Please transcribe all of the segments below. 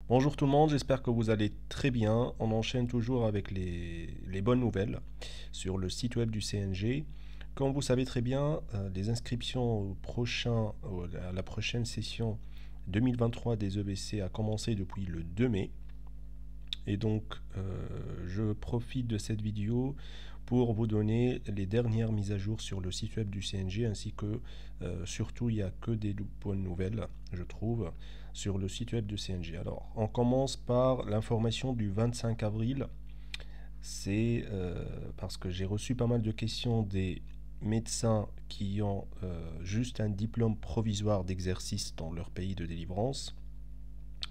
Bonjour tout le monde, j'espère que vous allez très bien. On enchaîne toujours avec les bonnes nouvelles sur le site web du CNG. Comme vous savez très bien, les inscriptions à la prochaine session 2023 des EBC a commencé depuis le 2 mai. Et donc, je profite de cette vidéo pour vous donner les dernières mises à jour sur le site web du CNG, ainsi que, surtout, il n'y a que des bonnes nouvelles, je trouve, sur le site web du CNG. Alors, on commence par l'information du 25 avril. C'est parce que j'ai reçu pas mal de questions des médecins qui ont juste un diplôme provisoire d'exercice dans leur pays de délivrance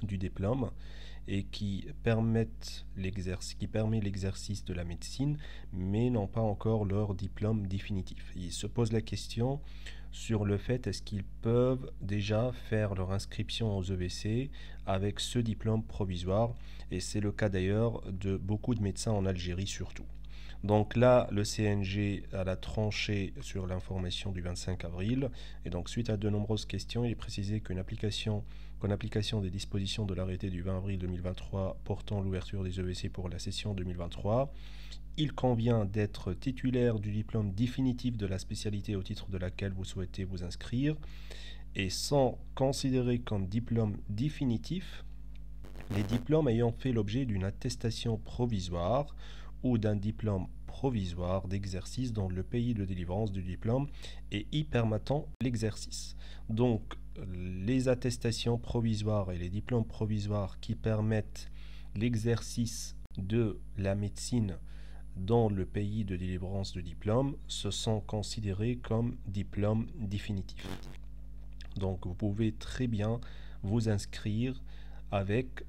du diplôme et qui permet l'exercice de la médecine, mais n'ont pas encore leur diplôme définitif. Ils se posent la question sur le fait est-ce qu'ils peuvent déjà faire leur inscription aux EVC avec ce diplôme provisoire, et c'est le cas d'ailleurs de beaucoup de médecins en Algérie surtout. Donc là, le CNG a tranché sur l'information du 25 avril, et donc suite à de nombreuses questions, il est précisé qu'en application des dispositions de l'arrêté du 20 avril 2023 portant l'ouverture des EVC pour la session 2023, il convient d'être titulaire du diplôme définitif de la spécialité au titre de laquelle vous souhaitez vous inscrire, et sont considérés comme diplôme définitif les diplômes ayant fait l'objet d'une attestation provisoire ou d'un diplôme provisoire d'exercice dans le pays de délivrance du diplôme et y permettant l'exercice. Donc, les attestations provisoires et les diplômes provisoires qui permettent l'exercice de la médecine dans le pays de délivrance du diplôme se sont considérés comme diplômes définitifs. Donc, vous pouvez très bien vous inscrire avec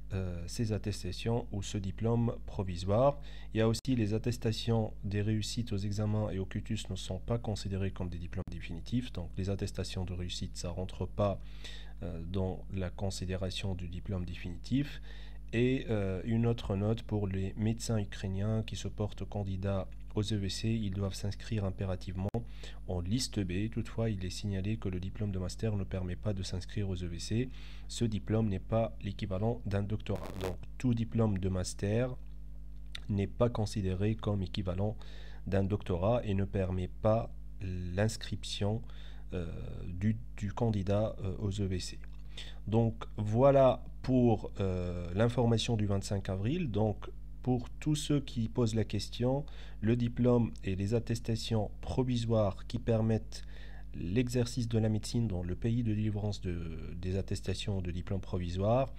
ces attestations ou ce diplôme provisoire. Il y a aussi les attestations des réussites aux examens et au cutus ne sont pas considérées comme des diplômes définitifs. Donc les attestations de réussite, ça ne rentre pas dans la considération du diplôme définitif. Et une autre note pour les médecins ukrainiens qui se portent candidats aux EVC, ils doivent s'inscrire impérativement en liste B. Toutefois, il est signalé que le diplôme de master ne permet pas de s'inscrire aux EVC. Ce diplôme n'est pas l'équivalent d'un doctorat. Donc, tout diplôme de master n'est pas considéré comme équivalent d'un doctorat et ne permet pas l'inscription du candidat aux EVC. Donc voilà pour l'information du 25 avril. Donc pour tous ceux qui posent la question, le diplôme et les attestations provisoires qui permettent l'exercice de la médecine dans le pays de délivrance des attestations de diplôme provisoire,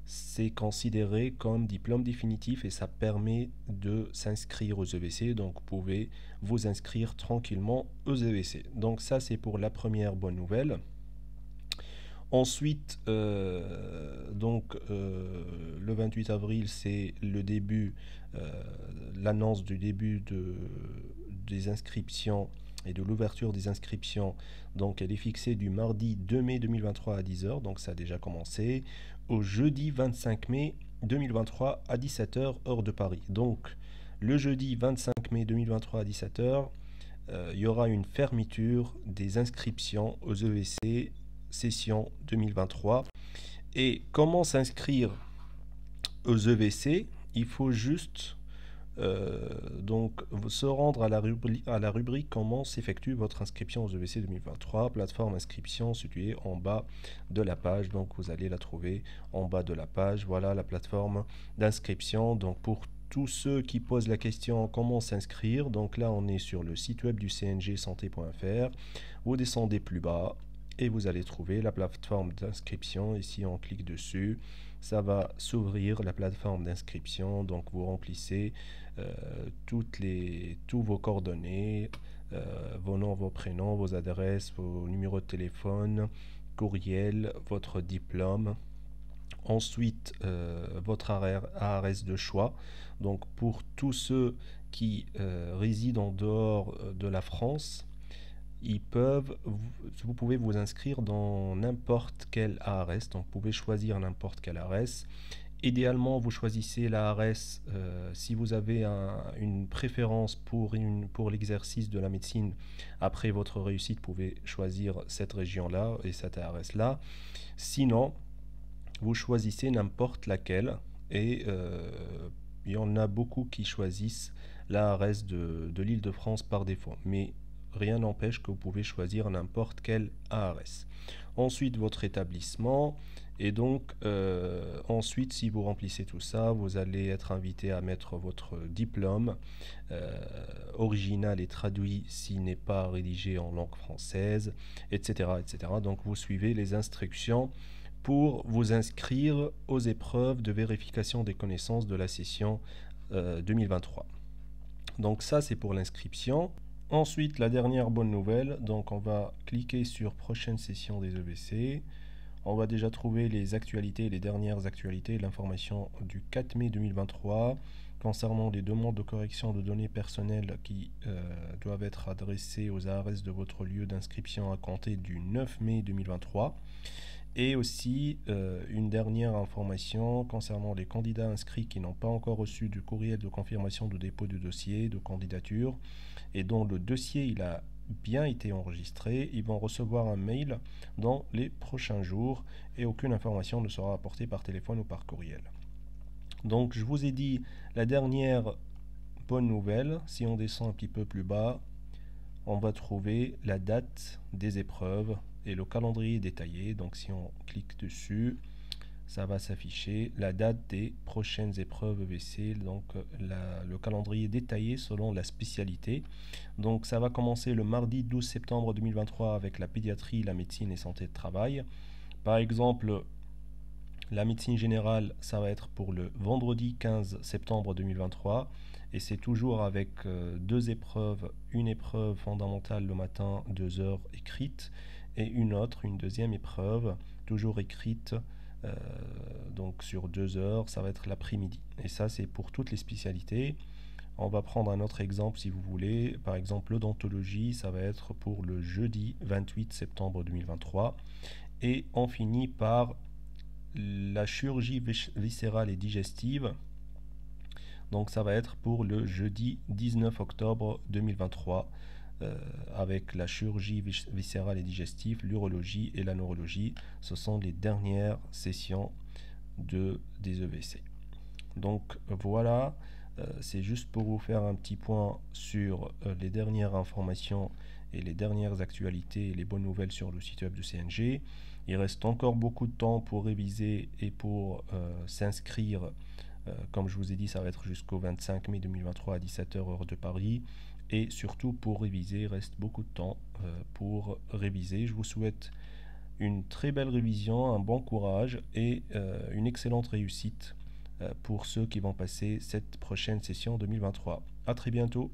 c'est considéré comme diplôme définitif et ça permet de s'inscrire aux EVC. Donc vous pouvez vous inscrire tranquillement aux EVC. Donc ça c'est pour la première bonne nouvelle. Ensuite, le 28 avril, c'est le début, l'annonce du début des inscriptions et de l'ouverture des inscriptions. Donc, elle est fixée du mardi 2 mai 2023 à 10h, donc ça a déjà commencé, au jeudi 25 mai 2023 à 17h, heure de Paris. Donc, le jeudi 25 mai 2023 à 17h, il y aura une fermeture des inscriptions aux EVC session 2023. Et comment s'inscrire aux EVC? Il faut juste donc se rendre à la rubrique comment s'effectue votre inscription aux EVC 2023, plateforme inscription située en bas de la page. Donc vous allez la trouver en bas de la page. Voilà la plateforme d'inscription. Donc pour tous ceux qui posent la question comment s'inscrire, donc là on est sur le site web du CNG santé.fr. Vous descendez plus bas et vous allez trouver la plateforme d'inscription. Ici on clique dessus, ça va s'ouvrir la plateforme d'inscription. Donc vous remplissez tous vos coordonnées, vos noms, vos prénoms, vos adresses, vos numéros de téléphone, courriel, votre diplôme. Ensuite, votre ARS de choix. Donc pour tous ceux qui résident en dehors de la France, vous pouvez vous inscrire dans n'importe quel ARS. Donc vous pouvez choisir n'importe quel ARS. Idéalement, vous choisissez l'ARS si vous avez une préférence pour l'exercice de la médecine. Après votre réussite, vous pouvez choisir cette région-là et cette ARS-là. Sinon, vous choisissez n'importe laquelle et il y en a beaucoup qui choisissent la ARS de l'Île-de-France par défaut, mais rien n'empêche que vous pouvez choisir n'importe quelle ARS. Ensuite, votre établissement. Et donc, ensuite, si vous remplissez tout ça, vous allez être invité à mettre votre diplôme original et traduit s'il n'est pas rédigé en langue française, etc., etc. Donc, vous suivez les instructions pour vous inscrire aux épreuves de vérification des connaissances de la session 2023. Donc ça, c'est pour l'inscription. Ensuite, la dernière bonne nouvelle, donc on va cliquer sur prochaine session des EBC. On va déjà trouver les actualités, les dernières actualités, l'information du 4 mai 2023 concernant les demandes de correction de données personnelles qui doivent être adressées aux ARS de votre lieu d'inscription à compter du 9 mai 2023. Et aussi une dernière information concernant les candidats inscrits qui n'ont pas encore reçu du courriel de confirmation de dépôt du dossier de candidature et dont le dossier il a bien été enregistré. Ils vont recevoir un mail dans les prochains jours et aucune information ne sera apportée par téléphone ou par courriel. Donc je vous ai dit la dernière bonne nouvelle. Si on descend un petit peu plus bas, on va trouver la date des épreuves et le calendrier détaillé. Donc si on clique dessus, ça va s'afficher la date des prochaines épreuves EVC, donc le calendrier détaillé selon la spécialité. Donc ça va commencer le mardi 12 septembre 2023 avec la pédiatrie, la médecine et santé de travail. Par exemple, la médecine générale, ça va être pour le vendredi 15 septembre 2023 et c'est toujours avec deux épreuves, une épreuve fondamentale le matin, 2 heures écrite, et une deuxième épreuve, toujours écrite, donc sur 2 heures, ça va être l'après-midi. Et ça, c'est pour toutes les spécialités. On va prendre un autre exemple si vous voulez. Par exemple, l'odontologie, ça va être pour le jeudi 28 septembre 2023. Et on finit par la chirurgie viscérale et digestive. Donc ça va être pour le jeudi 19 octobre 2023 avec la chirurgie viscérale et digestive, l'urologie et la neurologie. Ce sont les dernières sessions des EVC. Donc voilà, c'est juste pour vous faire un petit point sur les dernières informations et les dernières actualités et les bonnes nouvelles sur le site web du CNG. Il reste encore beaucoup de temps pour réviser et pour s'inscrire. Comme je vous ai dit, ça va être jusqu'au 25 mai 2023 à 17h heure de Paris. Et surtout pour réviser, il reste beaucoup de temps pour réviser. Je vous souhaite une très belle révision, un bon courage et une excellente réussite pour ceux qui vont passer cette prochaine session 2023. À très bientôt.